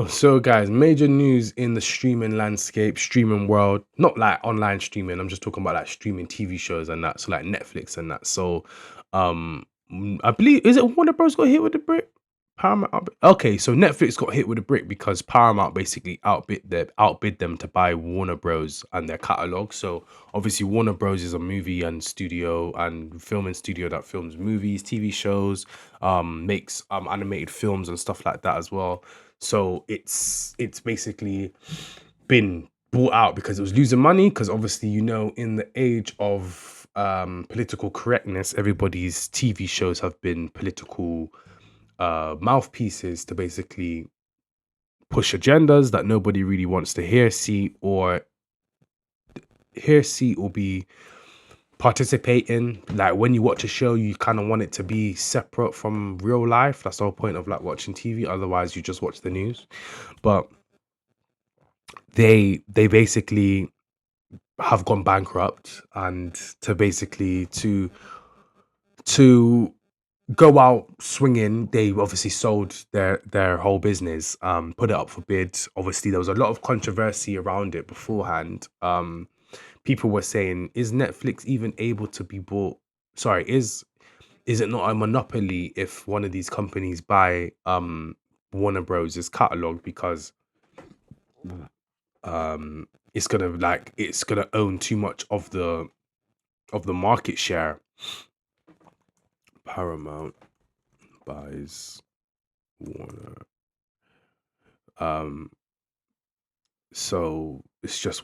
So guys, major news in the streaming landscape, streaming world. Not like online streaming. I'm just talking about like streaming TV shows and that. So like Netflix and that. So, I believe is it Warner Bros got hit with the brick? Paramount. Okay, so Netflix got hit with a brick because Paramount basically outbid them to buy Warner Bros and their catalog. So obviously Warner Bros is a movie and studio and filming studio that films movies, TV shows, makes animated films and stuff like that as well. So it's basically been bought out because it was losing money. Because obviously, in the age of political correctness, everybody's TV shows have been political mouthpieces to basically push agendas that nobody really wants to see or be participate in. Like when you watch a show, you kind of want it to be separate from real life. That's the whole point of like watching TV. Otherwise, you just watch the news. But they basically have gone bankrupt, and to go out swinging, they obviously sold their whole business, put it up for bid. Obviously, there was a lot of controversy around it beforehand. People were saying, is Netflix even able to be bought? Sorry, is it not a monopoly if one of these companies buy Warner Bros.'s catalog, because it's gonna own too much of the market share. Paramount buys Warner. Um, so it's just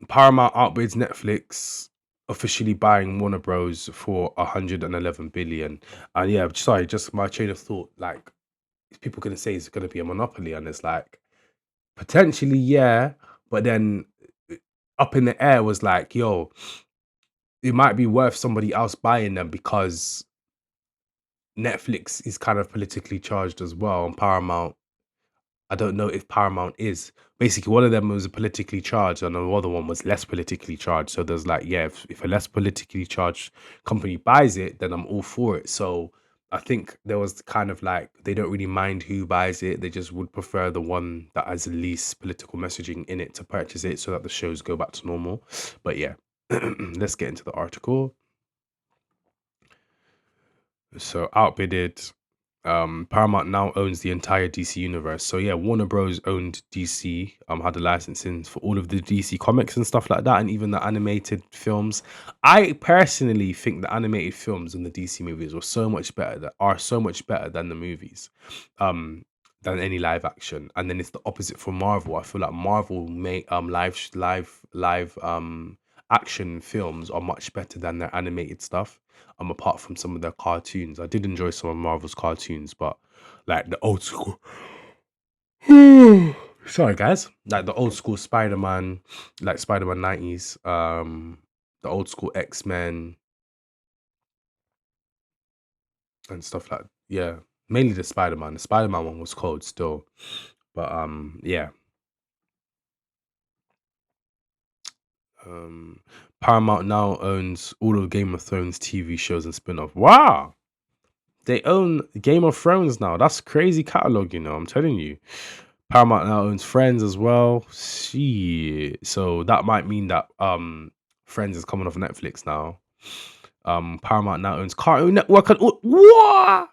Paramount outbids Netflix, officially buying Warner Bros for 111 billion. And yeah, sorry, just my chain of thought. Like, people gonna say it's gonna be a monopoly, and it's like potentially, yeah, but then up in the air was like, yo, it might be worth somebody else buying them because Netflix is kind of politically charged as well, and Paramount. I don't know if Paramount is. Basically, one of them was politically charged, and the other one was less politically charged. So there's like, yeah, if a less politically charged company buys it, then I'm all for it. So I think there was kind of like they don't really mind who buys it. They just would prefer the one that has the least political messaging in it to purchase it, so that the shows go back to normal. But yeah, let's get into the article. So outbidded. Paramount now owns the entire DC universe. So yeah, Warner Bros owned DC. Had the licensing for all of the DC comics and stuff like that, and even the animated films. I personally think the animated films and the DC movies are so much better than the movies, than any live action. And then it's the opposite for Marvel. I feel like Marvel make live action films are much better than their animated stuff. Apart from some of their cartoons. I did enjoy some of Marvel's cartoons, but like the old school. Sorry, guys. Like the old school Spider-Man, like Spider-Man 90s, the old school X-Men and stuff like, yeah. Mainly the Spider-Man. The Spider-Man one was cold still. But yeah. Paramount now owns all of Game of Thrones TV shows and spin-off. Wow. They own Game of Thrones now. That's crazy catalog, I'm telling you. Paramount now owns Friends as well. Shit. So that might mean that Friends is coming off Netflix now. Paramount now owns Cartoon Network and what?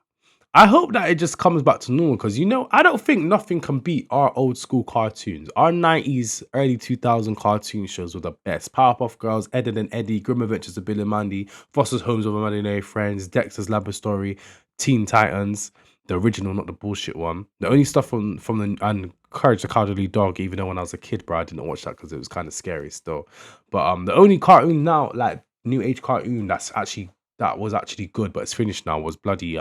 I hope that it just comes back to normal, because I don't think nothing can beat our old school cartoons. Our 90s, early 2000 cartoon shows were the best. Powerpuff Girls, Ed, and Eddie, Grim Adventures of Bill and Mandy, Foster's Homes of Imaginary Friends, Dexter's Laboratory, Teen Titans, the original, not the bullshit one. The only stuff from the and Courage the Cowardly Dog, even though when I was a kid, bro, I didn't watch that because it was kind of scary still. But the only cartoon now, like new age cartoon that was actually good, but it's finished now, was bloody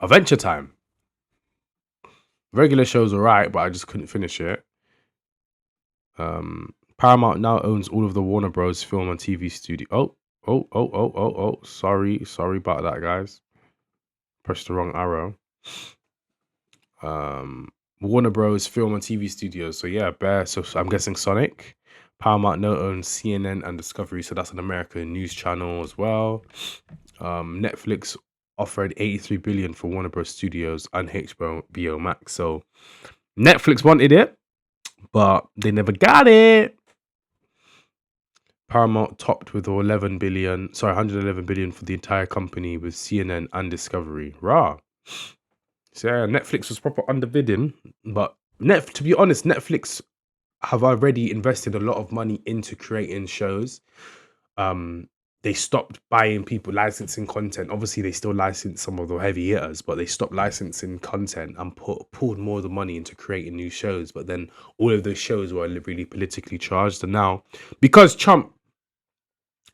Adventure Time. Regular show's alright, but I just couldn't finish it. Paramount now owns all of the Warner Bros. Film and TV studio. Oh. Sorry about that, guys. Pressed the wrong arrow. Warner Bros. Film and TV studios. So yeah, so I'm guessing Sonic. Paramount now owns CNN and Discovery, so that's an American news channel as well. Netflix offered 83 billion for Warner Bros. Studios and HBO Max. So Netflix wanted it, but they never got it. Paramount topped with 111 billion for the entire company with CNN and Discovery. Rah. So yeah, Netflix was proper underbidding, but to be honest, Netflix have already invested a lot of money into creating shows. They stopped buying people licensing content. Obviously, they still license some of the heavy hitters, but they stopped licensing content and pulled more of the money into creating new shows. But then all of those shows were really politically charged. And now, because Trump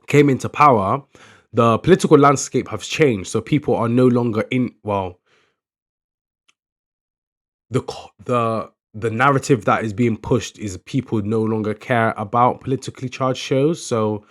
came into power, the political landscape has changed. So people are no longer the narrative that is being pushed is people no longer care about politically charged shows. So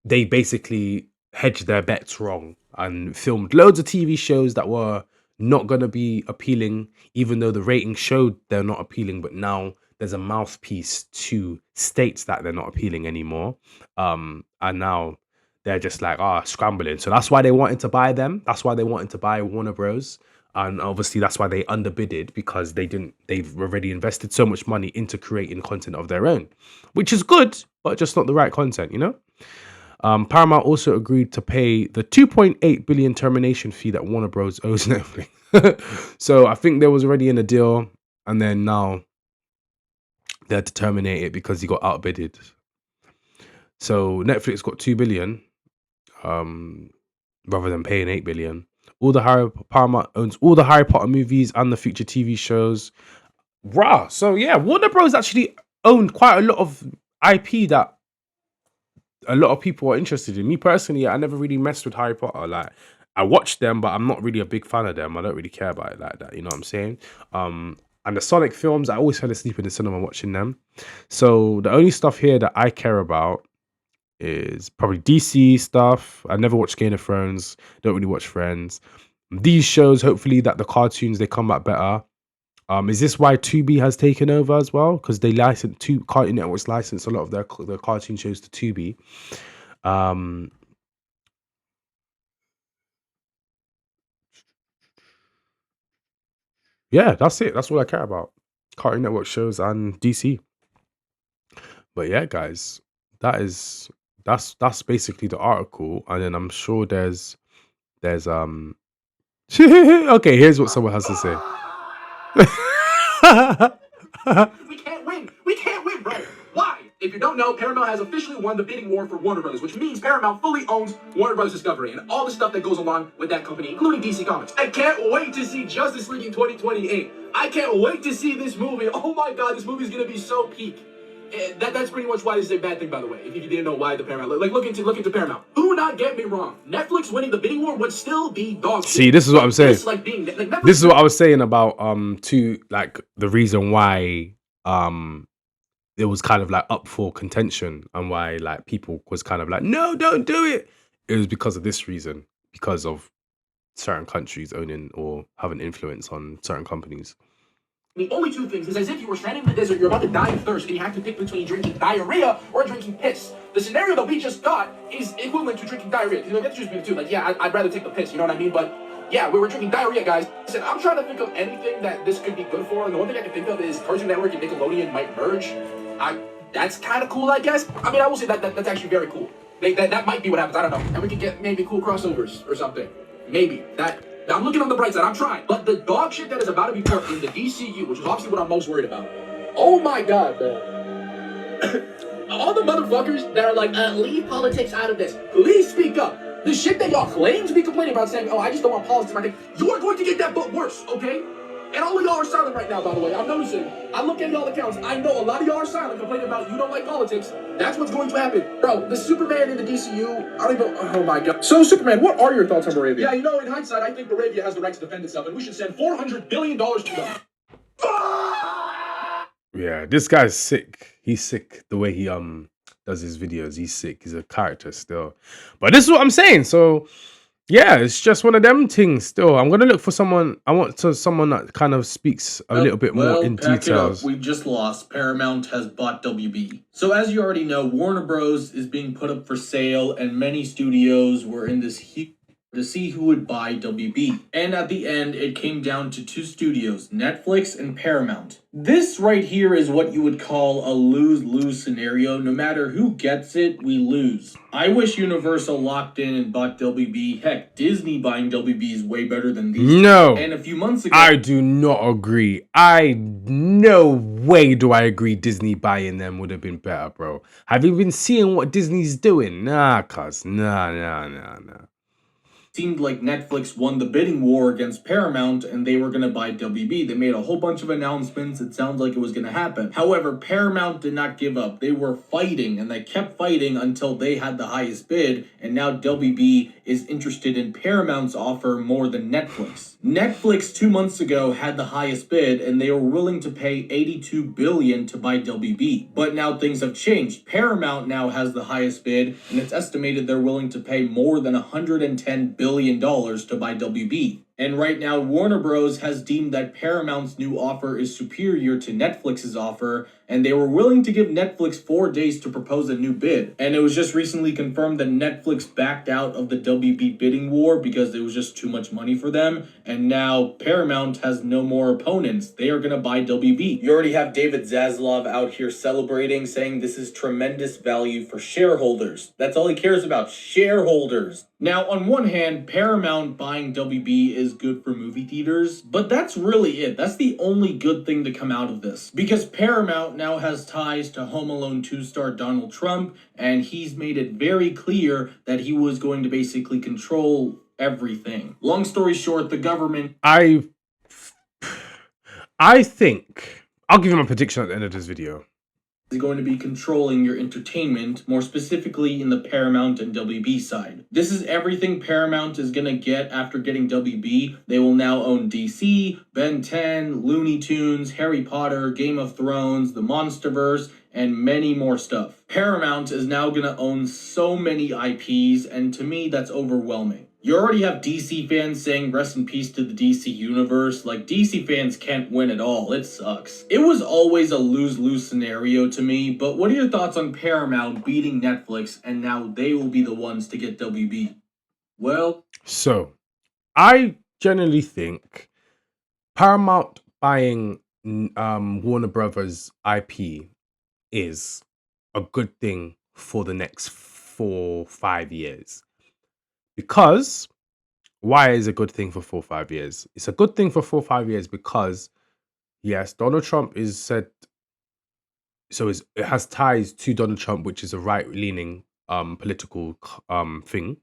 they basically hedged their bets wrong and filmed loads of TV shows that were not going to be appealing, even though the ratings showed they're not appealing. But now there's a mouthpiece to states that they're not appealing anymore. And now they're just like, scrambling. So that's why they wanted to buy them. That's why they wanted to buy Warner Bros. And obviously that's why they underbidded, because they've already invested so much money into creating content of their own, which is good, but just not the right content, you know? Paramount also agreed to pay the 2.8 billion termination fee that Warner Bros. Owes Netflix. So I think there was already in a deal, and then now they had to terminate it because he got outbidded. So Netflix got 2 billion, rather than paying 8 billion. Paramount owns all the Harry Potter movies and the future TV shows. Rah. So yeah, Warner Bros. Actually owned quite a lot of IP that a lot of people are interested in. Me personally, I never really messed with Harry Potter. Like, I watched them, but I'm not really a big fan of them. I don't really care about it like that. You know what I'm saying? And the Sonic films, I always fell asleep in the cinema watching them. So the only stuff here that I care about is probably DC stuff. I never watched Game of Thrones. Don't really watch Friends. These shows, hopefully, that the cartoons, they come back better. Is this why Tubi has taken over as well? Because they licensed Cartoon Networks licensed a lot of their cartoon shows to Tubi. Yeah, that's it. That's all I care about. Cartoon Network shows and DC. But yeah, guys, that's basically the article. And then I'm sure there's okay, here's what someone has to say. We can't win. We can't win, bro. Why? If you don't know, Paramount has officially won the bidding war for Warner Bros., which means Paramount fully owns Warner Bros. Discovery and all the stuff that goes along with that company, including DC Comics. I can't wait to see Justice League in 2028. I can't wait to see this movie. Oh my god, this movie is gonna be so peak. That's pretty much why this is a bad thing, by the way. If you didn't know why the Paramount, look into Paramount. Do not get me wrong. Netflix winning the bidding war would still be dog shit. See, this is what I'm saying. Netflix, this is what I was saying about the reason why it was kind of like up for contention and why like people was kind of like, no, don't do it. It was because of this reason, because of certain countries owning or having influence on certain companies. The only two things is as if you were stranded in the desert, you're about to die of thirst, and you have to pick between drinking diarrhea or drinking piss. The scenario that we just got is equivalent to drinking diarrhea. You know, that's just me too. Like, yeah, I'd rather take the piss, you know what I mean? But yeah, we were drinking diarrhea, guys. Listen, I'm trying to think of anything that this could be good for, and the one thing I can think of is Cartoon Network and Nickelodeon might merge. That's kind of cool, I guess. I mean, I will say that's actually very cool. That might be what happens. I don't know. And we could get maybe cool crossovers or something. Maybe. I'm looking on the bright side. I'm trying. But the dog shit that is about to be put in the DCU, which is obviously what I'm most worried about. Oh my god, man. All the motherfuckers that are like, leave politics out of this. Please speak up. The shit that y'all claim to be complaining about, saying, oh, I just don't want politics in my thing. You are going to get that but worse, okay? And all of y'all are silent right now, by the way. I'm noticing. I look at y'all accounts. I know a lot of y'all are silent, complaining about you don't like politics. That's what's going to happen. Bro, the Superman in the DCU, I don't even... Oh, my God. So, Superman, what are your thoughts on Moravia? Yeah, you know, in hindsight, I think Moravia has the right to defend itself, and we should send $400 billion to them. Yeah, this guy's sick. He's sick the way he does his videos. He's sick. He's a character still. But this is what I'm saying. So... yeah, it's just one of them things still. I'm going to look for someone. I want someone that kind of speaks a little bit more in details. We just lost. Paramount has bought WB. So as you already know, Warner Bros. Is being put up for sale, and many studios were in this huge to see who would buy WB. And at the end, it came down to two studios, Netflix and Paramount. This right here is what you would call a lose-lose scenario. No matter who gets it, we lose. I wish Universal locked in and bought WB. Heck, Disney buying WB is way better than these. No. And a few months ago, I do not agree. No way do I agree Disney buying them would have been better, bro. Have you been seeing what Disney's doing? Nah, cuz. Nah. seemed like Netflix won the bidding war against Paramount and they were going to buy WB. They made a whole bunch of announcements. It sounds like it was going to happen. However, Paramount did not give up. They were fighting and they kept fighting until they had the highest bid. And now WB is interested in Paramount's offer more than Netflix. Netflix 2 months ago had the highest bid and they were willing to pay $82 billion to buy WB. But now things have changed. Paramount now has the highest bid and it's estimated they're willing to pay more than $110 billion to buy WB. And right now, Warner Bros. Has deemed that Paramount's new offer is superior to Netflix's offer, and they were willing to give Netflix 4 days to propose a new bid. And it was just recently confirmed that Netflix backed out of the WB bidding war because it was just too much money for them, and now Paramount has no more opponents. They are going to buy WB. You already have David Zaslav out here celebrating, saying this is tremendous value for shareholders. That's all he cares about, shareholders. Now, on one hand, Paramount buying WB is good for movie theaters, but that's really it. That's the only good thing to come out of this. Because Paramount now has ties to Home Alone 2 star Donald Trump, and he's made it very clear that he was going to basically control everything. Long story short, the government... I think... I'll give you my prediction at the end of this video. Is going to be controlling your entertainment, more specifically in the Paramount and WB side. This is everything Paramount is going to get after getting WB. They will now own DC, Ben 10, Looney Tunes, Harry Potter, Game of Thrones, the Monsterverse, and many more stuff. Paramount is now going to own so many IPs, and to me, that's overwhelming. You already have DC fans saying rest in peace to the DC universe. Like, DC fans can't win at all. It sucks. It was always a lose-lose scenario to me, but what are your thoughts on Paramount beating Netflix and now they will be the ones to get WB? Well... So, I generally think Paramount buying Warner Brothers IP is a good thing for the next 4-5 years. Because why is a good thing for 4-5 years? It's a good thing for 4-5 years because, yes, Donald Trump is said, so it has ties to Donald Trump, which is a right-leaning political thing.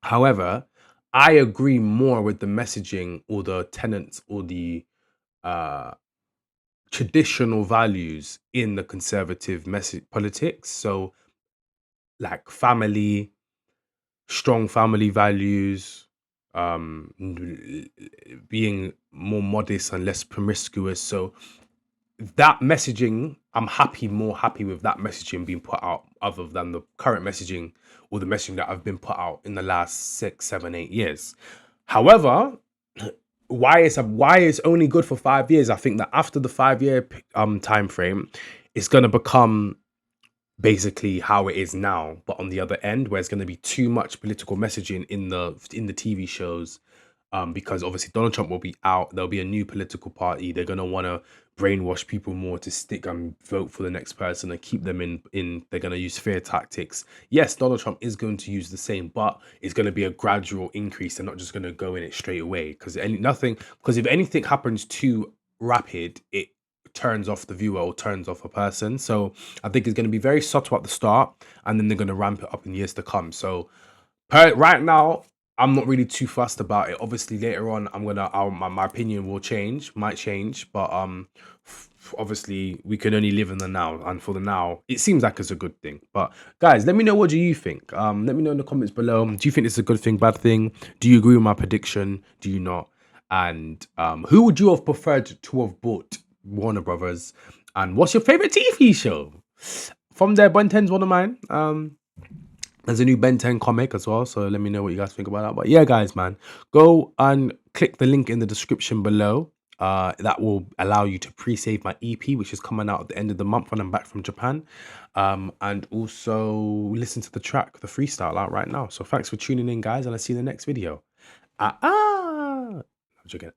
However, I agree more with the messaging or the tenets or the traditional values in the conservative politics. So, like family, strong family values, being more modest and less promiscuous. So that messaging, I'm more happy with that messaging being put out other than the current messaging or the messaging that have been put out in the last 6, 7, 8 years. However, why it's only good for 5 years? I think that after the 5-year time frame, it's going to become basically how it is now, but on the other end, where it's going to be too much political messaging in the TV shows, because obviously Donald Trump will be out. There'll be a new political party. They're going to want to brainwash people more to stick and vote for the next person and keep them in. They're going to use fear tactics. Yes, Donald Trump is going to use the same, but it's going to be a gradual increase. They're not just going to go in it straight away because if anything happens too rapid, it turns off the viewer or turns off a person. So I think it's going to be very subtle at the start, and then they're going to ramp it up in years to come. So right now, I'm not really too fussed about it. Obviously, later on, my opinion might change, but obviously we can only live in the now, and for the now, it seems like it's a good thing. But guys, let me know, what do you think? Let me know in the comments below. Do you think it's a good thing, bad thing? Do you agree with my prediction? Do you not? And who would you have preferred to have bought Warner Brothers? And what's your favorite TV show? From there, Ben 10's one of mine. There's a new Ben 10 comic as well, so let me know what you guys think about that. But yeah, guys, man, go and click the link in the description below. that will allow you to pre-save my EP, which is coming out at the end of the month when I'm back from Japan. And also listen to the track, the freestyle out right now. So thanks for tuning in, guys, and I'll see you in the next video. I'm joking.